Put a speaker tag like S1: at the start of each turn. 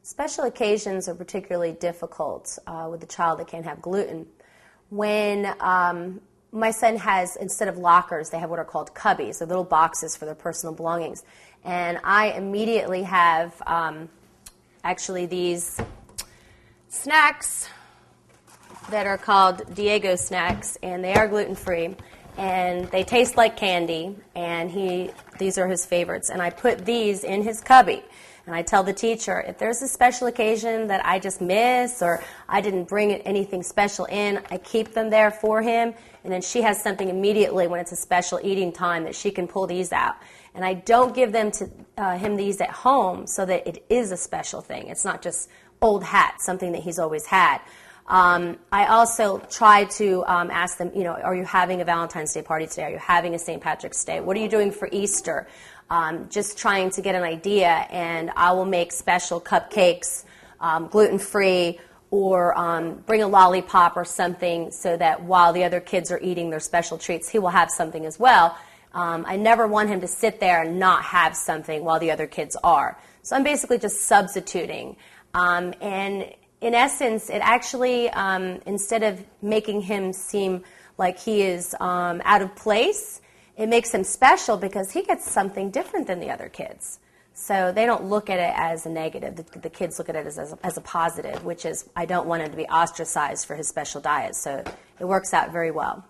S1: Special occasions are particularly difficult with a child that can't have gluten. When my son has, instead of lockers, they have what are called cubbies, they're little boxes for their personal belongings. And I immediately have actually these snacks that are called Diego snacks, and they are gluten-free, and they taste like candy, and these are his favorites. And I put these in his cubby. And I tell the teacher, if there's a special occasion that I just miss or I didn't bring anything special in, I keep them there for him. And then she has something immediately when it's a special eating time that she can pull these out. And I don't give them to him these at home so that it is a special thing. It's not just old hat, something that he's always had. I also try to ask them, are you having a Valentine's Day party today? Are you having a St. Patrick's Day? What are you doing for Easter? Just trying to get an idea, and I will make special cupcakes, gluten-free, or bring a lollipop or something so that while the other kids are eating their special treats, he will have something as well. I never want him to sit there and not have something while the other kids are. So I'm basically just substituting. And in essence, it actually, instead of making him seem like he is out of place, it makes him special because he gets something different than the other kids. So they don't look at it as a negative. The kids look at it as a positive, which is I don't want him to be ostracized for his special diet. So it works out very well.